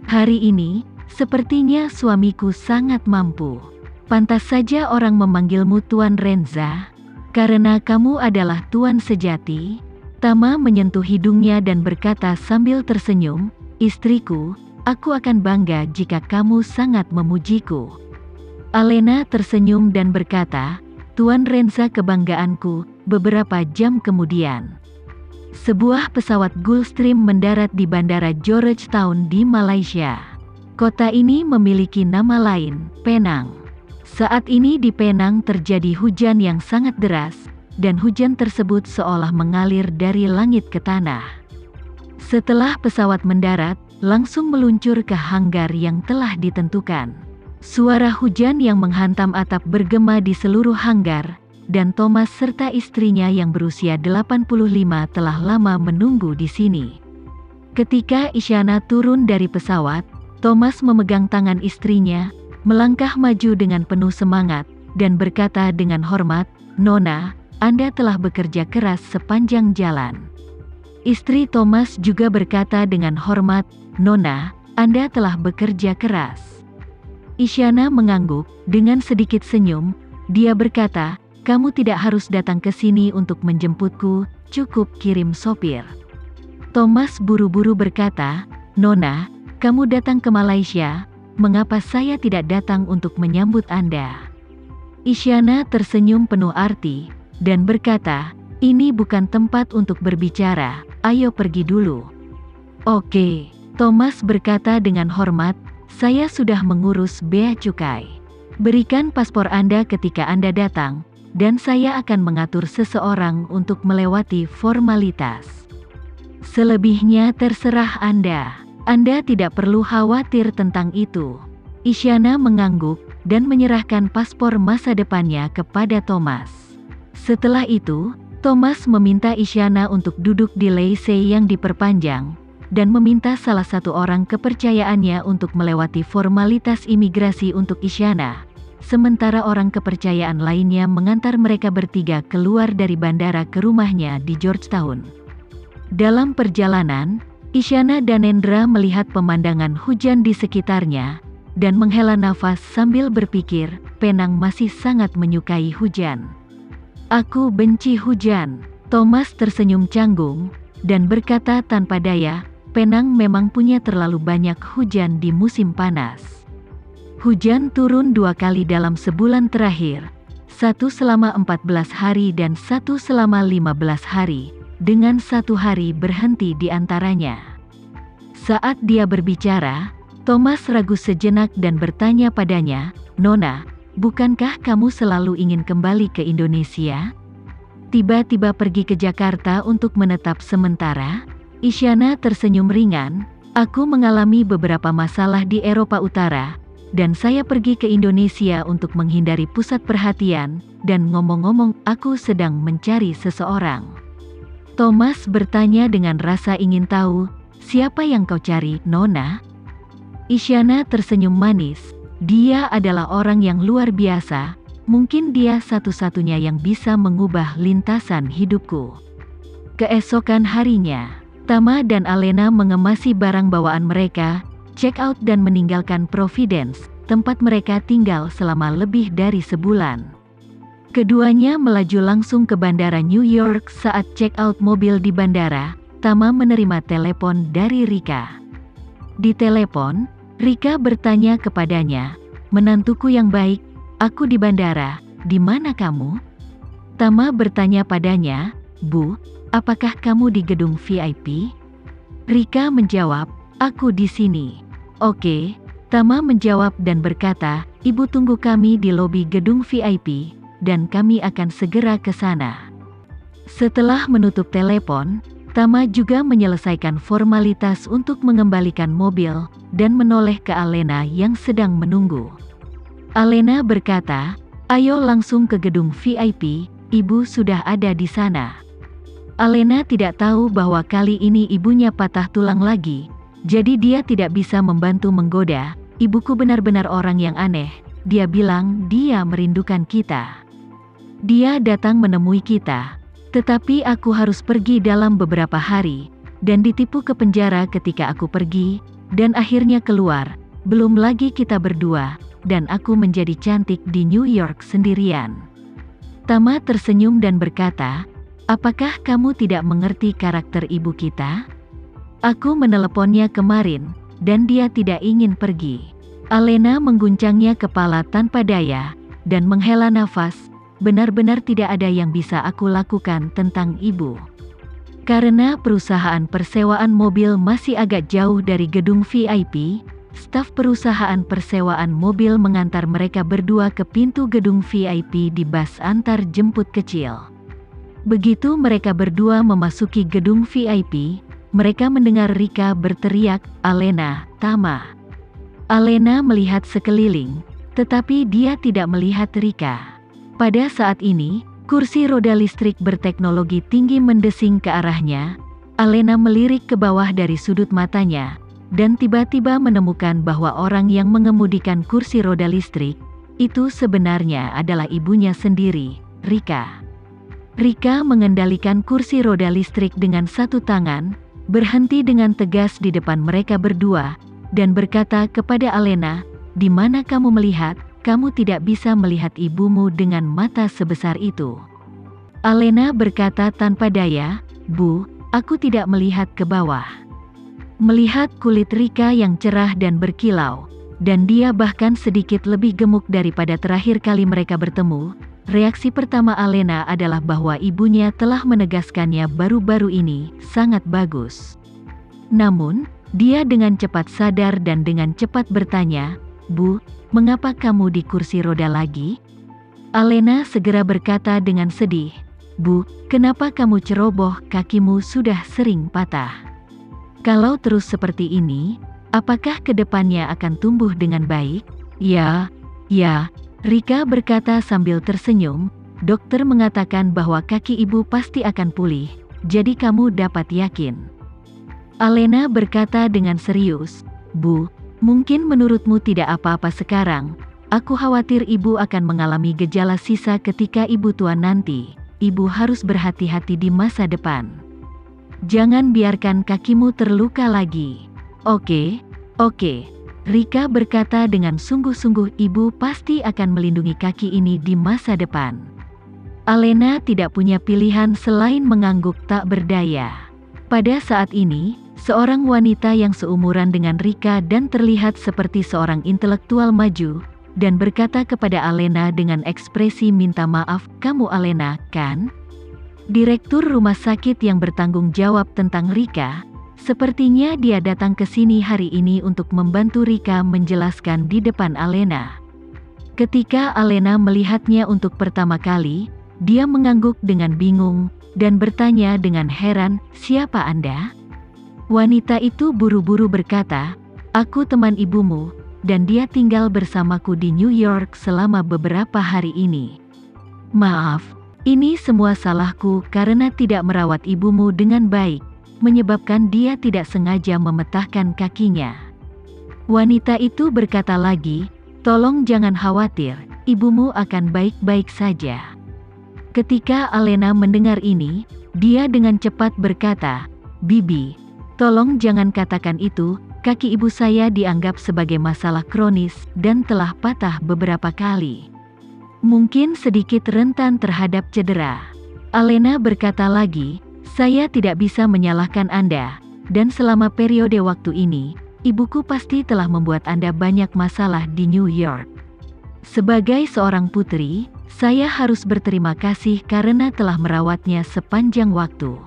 Hari ini, sepertinya suamiku sangat mampu. Pantas saja orang memanggilmu Tuan Renza, karena kamu adalah tuan sejati. Tama menyentuh hidungnya dan berkata sambil tersenyum, istriku, aku akan bangga jika kamu sangat memujiku. Alena tersenyum dan berkata, Tuan Renza kebanggaanku. Beberapa jam kemudian, sebuah pesawat Gulfstream mendarat di Bandara Georgetown di Malaysia. Kota ini memiliki nama lain, Penang. Saat ini di Penang terjadi hujan yang sangat deras, dan hujan tersebut seolah mengalir dari langit ke tanah. Setelah pesawat mendarat, langsung meluncur ke hanggar yang telah ditentukan. Suara hujan yang menghantam atap bergema di seluruh hanggar, dan Thomas serta istrinya yang berusia 85 telah lama menunggu di sini. Ketika Isyana turun dari pesawat, Thomas memegang tangan istrinya, melangkah maju dengan penuh semangat, dan berkata dengan hormat, Nona, Anda telah bekerja keras sepanjang jalan. Istri Thomas juga berkata dengan hormat, Nona, Anda telah bekerja keras. Isyana mengangguk, dengan sedikit senyum, dia berkata, kamu tidak harus datang ke sini untuk menjemputku, cukup kirim sopir. Thomas buru-buru berkata, Nona, kamu datang ke Malaysia, mengapa saya tidak datang untuk menyambut Anda? Isyana tersenyum penuh arti, dan berkata, ini bukan tempat untuk berbicara, ayo pergi dulu. Oke, Thomas berkata dengan hormat, saya sudah mengurus bea cukai. Berikan paspor Anda ketika Anda datang, dan saya akan mengatur seseorang untuk melewati formalitas. Selebihnya terserah Anda. Anda tidak perlu khawatir tentang itu. Isyana mengangguk, dan menyerahkan paspor masa depannya kepada Thomas. Setelah itu, Thomas meminta Isyana untuk duduk di laissez yang diperpanjang, dan meminta salah satu orang kepercayaannya untuk melewati formalitas imigrasi untuk Isyana. Sementara orang kepercayaan lainnya mengantar mereka bertiga keluar dari bandara ke rumahnya di Georgetown. Dalam perjalanan, Isyana dan Endra melihat pemandangan hujan di sekitarnya, dan menghela nafas sambil berpikir, Penang masih sangat menyukai hujan. Aku benci hujan. Thomas tersenyum canggung, dan berkata tanpa daya, Penang memang punya terlalu banyak hujan di musim panas. Hujan turun 2 kali dalam sebulan terakhir, satu selama 14 hari dan satu selama 15 hari, dengan 1 hari berhenti di antaranya. Saat dia berbicara, Thomas ragu sejenak dan bertanya padanya, Nona, bukankah kamu selalu ingin kembali ke Indonesia? Tiba-tiba pergi ke Jakarta untuk menetap sementara? Isyana tersenyum ringan, aku mengalami beberapa masalah di Eropa Utara, dan saya pergi ke Indonesia untuk menghindari pusat perhatian, dan ngomong-ngomong, aku sedang mencari seseorang. Thomas bertanya dengan rasa ingin tahu, siapa yang kau cari, Nona? Isyana tersenyum manis, dia adalah orang yang luar biasa, mungkin dia satu-satunya yang bisa mengubah lintasan hidupku. Keesokan harinya, Tama dan Alena mengemasi barang bawaan mereka, check out dan meninggalkan Providence, tempat mereka tinggal selama lebih dari sebulan. Keduanya melaju langsung ke bandara New York. Saat check out mobil di bandara, Tama menerima telepon dari Rika. Di telepon, Rika bertanya kepadanya, menantuku yang baik, aku di bandara, di mana kamu? Tama bertanya padanya, Bu, apakah kamu di gedung VIP? Rika menjawab, aku di sini. Oke, Tama menjawab dan berkata, Ibu tunggu kami di lobi gedung VIP, dan kami akan segera ke sana. Setelah menutup telepon, Tama juga menyelesaikan formalitas untuk mengembalikan mobil, dan menoleh ke Alena yang sedang menunggu. Alena berkata, ayo langsung ke gedung VIP, ibu sudah ada di sana. Alena tidak tahu bahwa kali ini ibunya patah tulang lagi, jadi dia tidak bisa membantu menggoda, ibuku benar-benar orang yang aneh, dia bilang dia merindukan kita. Dia datang menemui kita, tetapi aku harus pergi dalam beberapa hari, dan ditipu ke penjara ketika aku pergi, dan akhirnya keluar. Belum lagi kita berdua, dan aku menjadi cantik di New York sendirian. Tama tersenyum dan berkata, apakah kamu tidak mengerti karakter ibu kita? Aku meneleponnya kemarin, dan dia tidak ingin pergi. Alena mengguncangnya kepala tanpa daya, dan menghela nafas, benar-benar tidak ada yang bisa aku lakukan tentang ibu. Karena perusahaan persewaan mobil masih agak jauh dari gedung VIP, staf perusahaan persewaan mobil mengantar mereka berdua ke pintu gedung VIP di bus antar jemput kecil. Begitu mereka berdua memasuki gedung VIP, mereka mendengar Rika berteriak, "Alena, Tama." Alena melihat sekeliling, tetapi dia tidak melihat Rika. Pada saat ini, kursi roda listrik berteknologi tinggi mendesing ke arahnya. Alena melirik ke bawah dari sudut matanya, dan tiba-tiba menemukan bahwa orang yang mengemudikan kursi roda listrik, itu sebenarnya adalah ibunya sendiri, Rika. Rika mengendalikan kursi roda listrik dengan satu tangan, berhenti dengan tegas di depan mereka berdua, dan berkata kepada Alena, "Di mana kamu melihat? Kamu tidak bisa melihat ibumu dengan mata sebesar itu." Alena berkata tanpa daya, "Bu, aku tidak melihat ke bawah." Melihat kulit Rika yang cerah dan berkilau, dan dia bahkan sedikit lebih gemuk daripada terakhir kali mereka bertemu, reaksi pertama Alena adalah bahwa ibunya telah menegaskannya baru-baru ini, sangat bagus. Namun, dia dengan cepat sadar dan dengan cepat bertanya, "Bu, mengapa kamu di kursi roda lagi?" Alena segera berkata dengan sedih, "Bu, kenapa kamu ceroboh? Kakimu sudah sering patah. Kalau terus seperti ini, apakah kedepannya akan tumbuh dengan baik?" Ya, Rika berkata sambil tersenyum, "Dokter mengatakan bahwa kaki ibu pasti akan pulih, jadi kamu dapat yakin." Alena berkata dengan serius, "Bu, mungkin menurutmu tidak apa-apa sekarang. Aku khawatir ibu akan mengalami gejala sisa ketika ibu tua nanti. Ibu harus berhati-hati di masa depan. Jangan biarkan kakimu terluka lagi." Oke. Rika berkata dengan sungguh-sungguh, "Ibu pasti akan melindungi kaki ini di masa depan." Alena tidak punya pilihan selain mengangguk tak berdaya. Pada saat ini, seorang wanita yang seumuran dengan Rika dan terlihat seperti seorang intelektual maju, dan berkata kepada Alena dengan ekspresi minta maaf, "Kamu Alena, kan? Direktur rumah sakit yang bertanggung jawab tentang Rika. Sepertinya dia datang ke sini hari ini untuk membantu Rika menjelaskan di depan Alena." Ketika Alena melihatnya untuk pertama kali, dia mengangguk dengan bingung, dan bertanya dengan heran, "Siapa Anda?" Wanita itu buru-buru berkata, "Aku teman ibumu, dan dia tinggal bersamaku di New York selama beberapa hari ini. Maaf, ini semua salahku karena tidak merawat ibumu dengan baik, menyebabkan dia tidak sengaja memetahkan kakinya." Wanita itu berkata lagi, "Tolong jangan khawatir, ibumu akan baik-baik saja." Ketika Alena mendengar ini, dia dengan cepat berkata, "Bibi, tolong jangan katakan itu. Kaki ibu saya dianggap sebagai masalah kronis dan telah patah beberapa kali. Mungkin sedikit rentan terhadap cedera." Alena berkata lagi, "Saya tidak bisa menyalahkan Anda, dan selama periode waktu ini, ibuku pasti telah membuat Anda banyak masalah di New York. Sebagai seorang putri, saya harus berterima kasih karena telah merawatnya sepanjang waktu."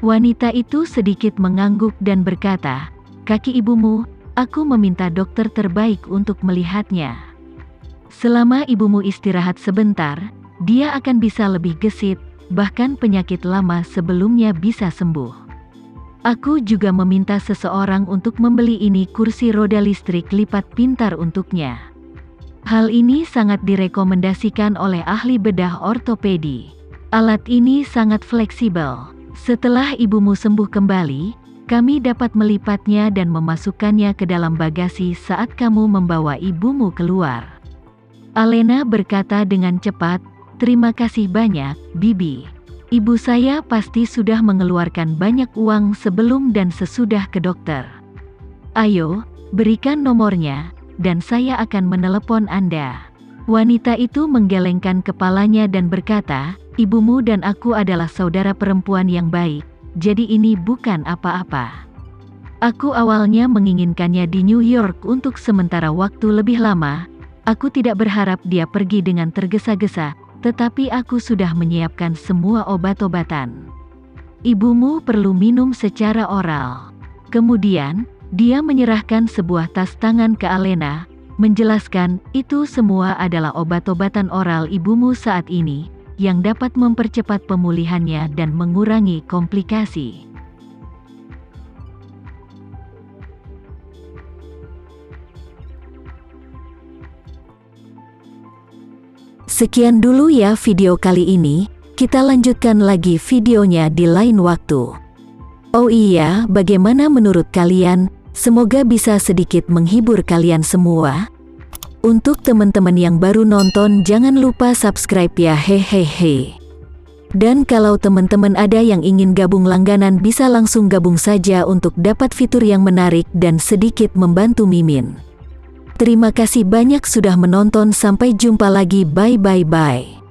Wanita itu sedikit mengangguk dan berkata, "Kaki ibumu, aku meminta dokter terbaik untuk melihatnya. Selama ibumu istirahat sebentar, dia akan bisa lebih gesit, bahkan penyakit lama sebelumnya bisa sembuh. Aku juga meminta seseorang untuk membeli ini kursi roda listrik lipat pintar untuknya. Hal ini sangat direkomendasikan oleh ahli bedah ortopedi. Alat ini sangat fleksibel. Setelah ibumu sembuh kembali, kami dapat melipatnya dan memasukkannya ke dalam bagasi saat kamu membawa ibumu keluar." Alena berkata dengan cepat, "Terima kasih banyak, Bibi. Ibu saya pasti sudah mengeluarkan banyak uang sebelum dan sesudah ke dokter." Ayo, berikan nomornya, dan saya akan menelepon Anda. Wanita itu menggelengkan kepalanya dan berkata, ibumu dan aku adalah saudara perempuan yang baik, jadi ini bukan apa-apa. Aku awalnya menginginkannya di New York untuk sementara waktu lebih lama. Aku tidak berharap dia pergi dengan tergesa-gesa, tetapi aku sudah menyiapkan semua obat-obatan. Ibumu perlu minum secara oral. Kemudian, dia menyerahkan sebuah tas tangan ke Alena, menjelaskan, itu semua adalah obat-obatan oral ibumu saat ini, yang dapat mempercepat pemulihannya dan mengurangi komplikasi. Sekian dulu ya video kali ini, kita lanjutkan lagi videonya di lain waktu. Oh iya, bagaimana menurut kalian? Semoga bisa sedikit menghibur kalian semua. Untuk teman-teman yang baru nonton, jangan lupa subscribe ya, hehehe. Dan kalau teman-teman ada yang ingin gabung langganan, bisa langsung gabung saja untuk dapat fitur yang menarik dan sedikit membantu Mimin. Terima kasih banyak sudah menonton, sampai jumpa lagi, bye.